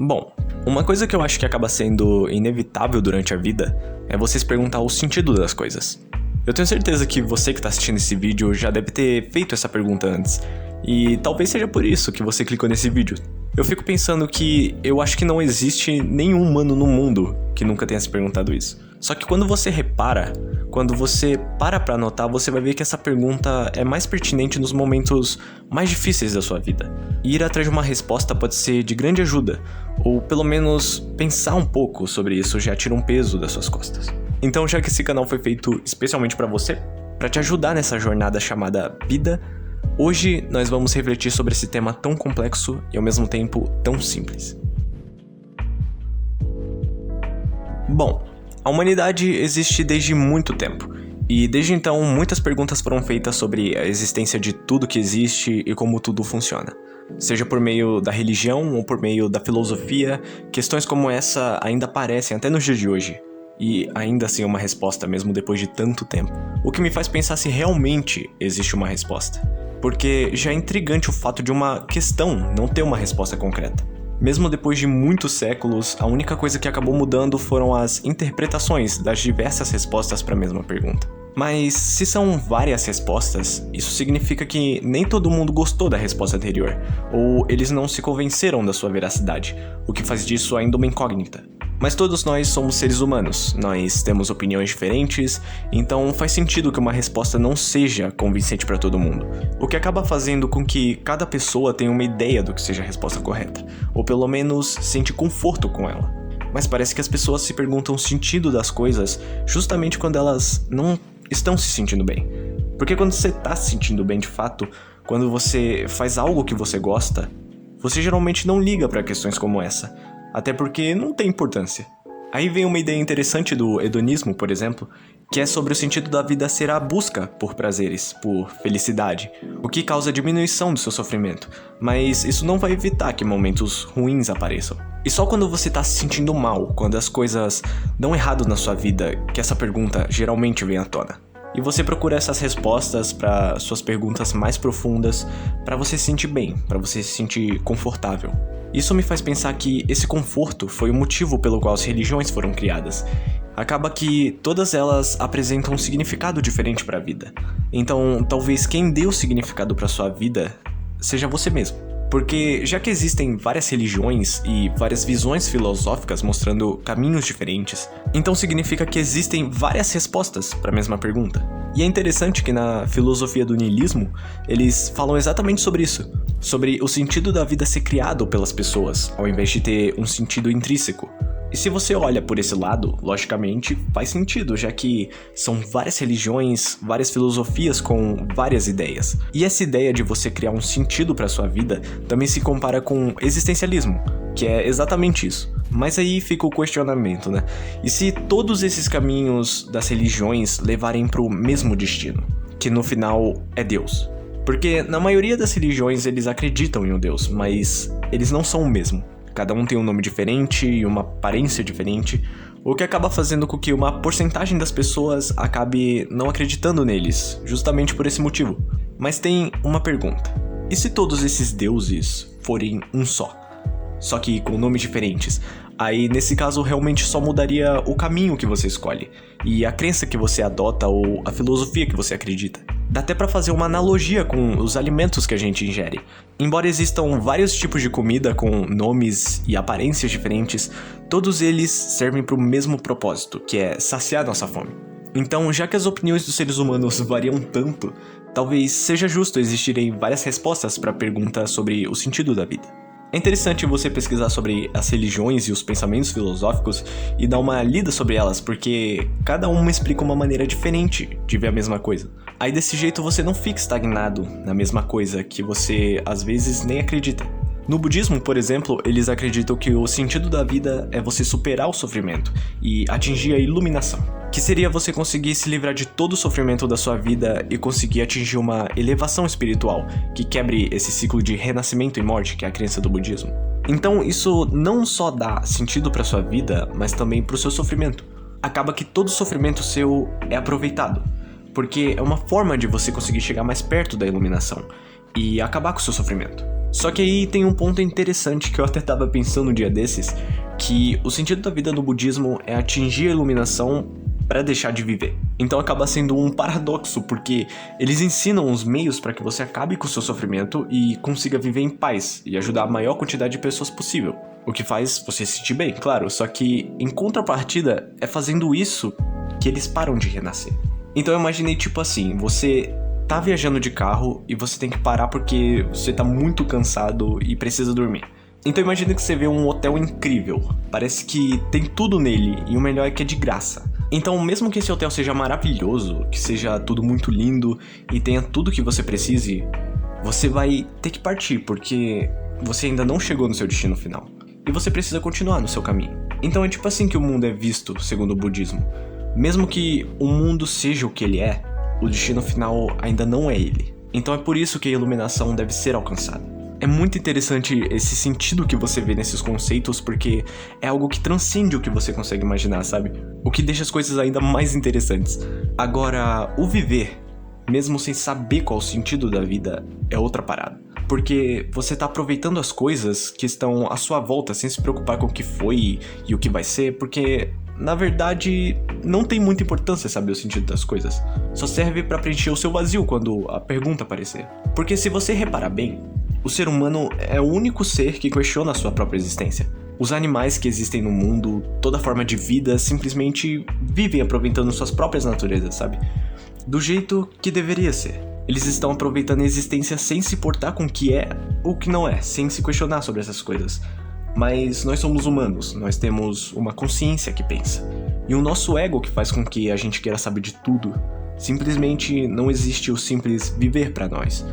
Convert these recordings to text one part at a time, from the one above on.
Bom, uma coisa que eu acho que acaba sendo inevitável durante a vida é você se perguntar o sentido das coisas. Eu tenho certeza que você que está assistindo esse vídeo já deve ter feito essa pergunta antes, e talvez seja por isso que você clicou nesse vídeo. Eu fico pensando que eu acho que não existe nenhum humano no mundo que nunca tenha se perguntado isso. Só que quando você repara, quando você para pra anotar, você vai ver que essa pergunta é mais pertinente nos momentos mais difíceis da sua vida. E ir atrás de uma resposta pode ser de grande ajuda, ou pelo menos pensar um pouco sobre isso já tira um peso das suas costas. Então, já que esse canal foi feito especialmente pra você, pra te ajudar nessa jornada chamada vida, hoje nós vamos refletir sobre esse tema tão complexo e ao mesmo tempo tão simples. Bom, a humanidade existe desde muito tempo, e desde então muitas perguntas foram feitas sobre a existência de tudo que existe e como tudo funciona. Seja por meio da religião ou por meio da filosofia, questões como essa ainda aparecem até nos dias de hoje, e ainda assim uma resposta mesmo depois de tanto tempo. O que me faz pensar se realmente existe uma resposta, porque já é intrigante o fato de uma questão não ter uma resposta concreta. Mesmo depois de muitos séculos, a única coisa que acabou mudando foram as interpretações das diversas respostas para a mesma pergunta. Mas se são várias respostas, isso significa que nem todo mundo gostou da resposta anterior, ou eles não se convenceram da sua veracidade, o que faz disso ainda uma incógnita. Mas todos nós somos seres humanos, nós temos opiniões diferentes, então faz sentido que uma resposta não seja convincente para todo mundo, o que acaba fazendo com que cada pessoa tenha uma ideia do que seja a resposta correta, ou pelo menos sente conforto com ela. Mas parece que as pessoas se perguntam o sentido das coisas justamente quando elas não estão se sentindo bem. Porque quando você está se sentindo bem de fato, quando você faz algo que você gosta, você geralmente não liga para questões como essa. Até porque não tem importância. Aí vem uma ideia interessante do hedonismo, por exemplo, que é sobre o sentido da vida ser a busca por prazeres, por felicidade, o que causa diminuição do seu sofrimento, mas isso não vai evitar que momentos ruins apareçam. E só quando você tá se sentindo mal, quando as coisas dão errado na sua vida, que essa pergunta geralmente vem à tona. E você procura essas respostas para suas perguntas mais profundas, para você se sentir bem, para você se sentir confortável. Isso me faz pensar que esse conforto foi o motivo pelo qual as religiões foram criadas. Acaba que todas elas apresentam um significado diferente para a vida. Então, talvez quem dê o significado para sua vida seja você mesmo. Porque já que existem várias religiões e várias visões filosóficas mostrando caminhos diferentes, então significa que existem várias respostas para a mesma pergunta. E é interessante que na filosofia do niilismo, eles falam exatamente sobre isso. Sobre o sentido da vida ser criado pelas pessoas, ao invés de ter um sentido intrínseco. E se você olha por esse lado, logicamente faz sentido, já que são várias religiões, várias filosofias com várias ideias. E essa ideia de você criar um sentido para sua vida também se compara com existencialismo, que é exatamente isso. Mas aí fica o questionamento, né? E se todos esses caminhos das religiões levarem para o mesmo destino, que no final é Deus? Porque na maioria das religiões eles acreditam em um Deus, mas eles não são o mesmo. Cada um tem um nome diferente e uma aparência diferente, o que acaba fazendo com que uma porcentagem das pessoas acabe não acreditando neles, justamente por esse motivo. Mas tem uma pergunta: e se todos esses deuses forem um só que com nomes diferentes? Aí, nesse caso, realmente só mudaria o caminho que você escolhe, e a crença que você adota ou a filosofia que você acredita. Dá até pra fazer uma analogia com os alimentos que a gente ingere. Embora existam vários tipos de comida com nomes e aparências diferentes, todos eles servem para o mesmo propósito, que é saciar nossa fome. Então, já que as opiniões dos seres humanos variam tanto, talvez seja justo existirem várias respostas para a pergunta sobre o sentido da vida. É interessante você pesquisar sobre as religiões e os pensamentos filosóficos e dar uma lida sobre elas, porque cada uma explica uma maneira diferente de ver a mesma coisa. Aí desse jeito você não fica estagnado na mesma coisa que você às vezes nem acredita. No budismo, por exemplo, eles acreditam que o sentido da vida é você superar o sofrimento e atingir a iluminação, que seria você conseguir se livrar de todo o sofrimento da sua vida e conseguir atingir uma elevação espiritual que quebre esse ciclo de renascimento e morte que é a crença do budismo. Então isso não só dá sentido para sua vida, mas também para o seu sofrimento. Acaba que todo sofrimento seu é aproveitado, porque é uma forma de você conseguir chegar mais perto da iluminação e acabar com o seu sofrimento. Só que aí tem um ponto interessante que eu até tava pensando um dia desses, que o sentido da vida no budismo é atingir a iluminação para deixar de viver. Então acaba sendo um paradoxo, porque eles ensinam os meios para que você acabe com o seu sofrimento e consiga viver em paz e ajudar a maior quantidade de pessoas possível. O que faz você se sentir bem, claro, só que em contrapartida é fazendo isso que eles param de renascer. Então eu imaginei tipo assim, você tá viajando de carro e você tem que parar porque você tá muito cansado e precisa dormir. Então imagina que você vê um hotel incrível, parece que tem tudo nele e o melhor é que é de graça. Então mesmo que esse hotel seja maravilhoso, que seja tudo muito lindo e tenha tudo que você precise, você vai ter que partir porque você ainda não chegou no seu destino final. E você precisa continuar no seu caminho. Então é tipo assim que o mundo é visto, segundo o budismo. Mesmo que o mundo seja o que ele é, o destino final ainda não é ele. Então é por isso que a iluminação deve ser alcançada. É muito interessante esse sentido que você vê nesses conceitos, porque é algo que transcende o que você consegue imaginar, sabe? O que deixa as coisas ainda mais interessantes. Agora, o viver, mesmo sem saber qual o sentido da vida, é outra parada. Porque você tá aproveitando as coisas que estão à sua volta sem se preocupar com o que foi e o que vai ser, porque na verdade não tem muita importância saber o sentido das coisas. Só serve pra preencher o seu vazio quando a pergunta aparecer. Porque se você reparar bem, o ser humano é o único ser que questiona a sua própria existência. Os animais que existem no mundo, toda forma de vida, simplesmente vivem aproveitando suas próprias naturezas, sabe? Do jeito que deveria ser. Eles estão aproveitando a existência sem se importar com o que é ou o que não é, sem se questionar sobre essas coisas. Mas nós somos humanos, nós temos uma consciência que pensa. E o nosso ego que faz com que a gente queira saber de tudo. Simplesmente não existe o simples viver pra nós.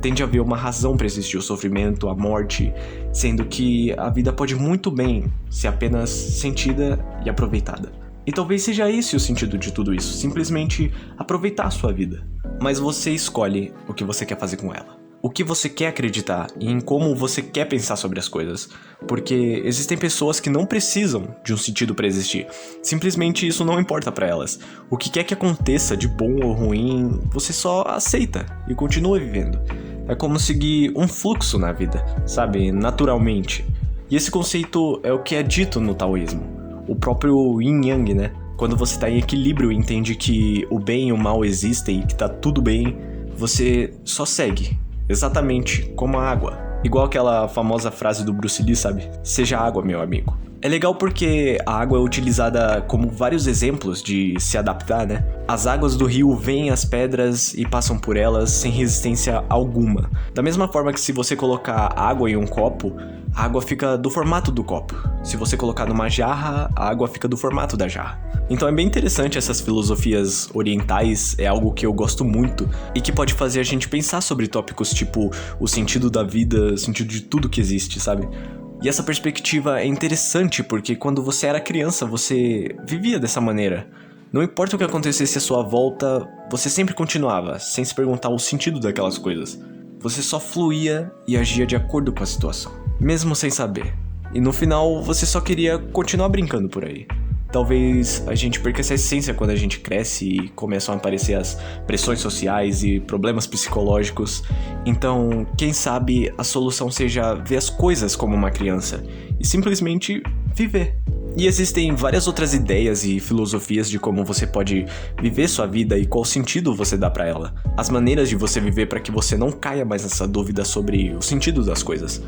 Tende a haver uma razão para existir o sofrimento, a morte, sendo que a vida pode muito bem ser apenas sentida e aproveitada. E talvez seja esse o sentido de tudo isso, simplesmente aproveitar a sua vida. Mas você escolhe o que você quer fazer com ela. O que você quer acreditar e em como você quer pensar sobre as coisas. Porque existem pessoas que não precisam de um sentido para existir. Simplesmente isso não importa para elas. O que quer que aconteça, de bom ou ruim, você só aceita e continua vivendo. É como seguir um fluxo na vida, sabe? Naturalmente. E esse conceito é o que é dito no taoísmo. O próprio Yin Yang, né? Quando você tá em equilíbrio e entende que o bem e o mal existem e que tá tudo bem, você só segue. Exatamente como a água. Igual aquela famosa frase do Bruce Lee, sabe? Seja água, meu amigo. É legal porque a água é utilizada como vários exemplos de se adaptar, né? As águas do rio veem as pedras e passam por elas sem resistência alguma. Da mesma forma que se você colocar água em um copo, a água fica do formato do copo. Se você colocar numa jarra, a água fica do formato da jarra. Então é bem interessante essas filosofias orientais, é algo que eu gosto muito e que pode fazer a gente pensar sobre tópicos tipo o sentido da vida, o sentido de tudo que existe, sabe? E essa perspectiva é interessante porque quando você era criança, você vivia dessa maneira. Não importa o que acontecesse à sua volta, você sempre continuava, sem se perguntar o sentido daquelas coisas. Você só fluía e agia de acordo com a situação, mesmo sem saber. E no final, você só queria continuar brincando por aí. Talvez a gente perca essa essência quando a gente cresce e começam a aparecer as pressões sociais e problemas psicológicos. Então, quem sabe a solução seja ver as coisas como uma criança e simplesmente viver. E existem várias outras ideias e filosofias de como você pode viver sua vida e qual sentido você dá pra ela. As maneiras de você viver para que você não caia mais nessa dúvida sobre o sentido das coisas.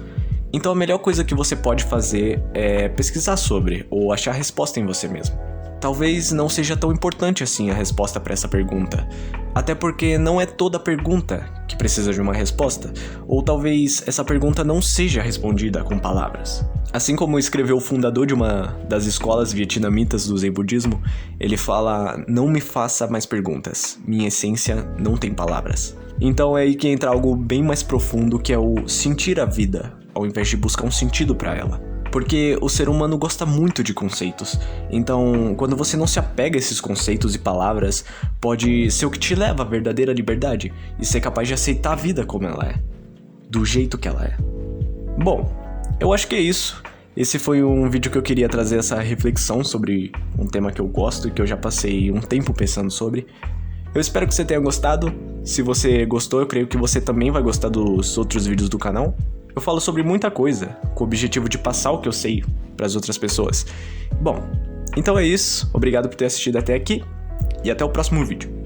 Então a melhor coisa que você pode fazer é pesquisar sobre ou achar a resposta em você mesmo. Talvez não seja tão importante assim a resposta para essa pergunta, até porque não é toda pergunta que precisa de uma resposta, ou talvez essa pergunta não seja respondida com palavras. Assim como escreveu o fundador de uma das escolas vietnamitas do Zen Budismo, ele fala: "Não me faça mais perguntas, minha essência não tem palavras". Então é aí que entra algo bem mais profundo, que é o sentir a vida, ao invés de buscar um sentido para ela. Porque o ser humano gosta muito de conceitos, então quando você não se apega a esses conceitos e palavras, pode ser o que te leva à verdadeira liberdade e ser capaz de aceitar a vida como ela é, do jeito que ela é. Bom, eu acho que é isso. Esse foi um vídeo que eu queria trazer essa reflexão sobre um tema que eu gosto e que eu já passei um tempo pensando sobre. Eu espero que você tenha gostado. Se você gostou, eu creio que você também vai gostar dos outros vídeos do canal. eu falo sobre muita coisa, com o objetivo de passar o que eu sei para as outras pessoas. Bom, então é isso, obrigado por ter assistido até aqui, e até o próximo vídeo.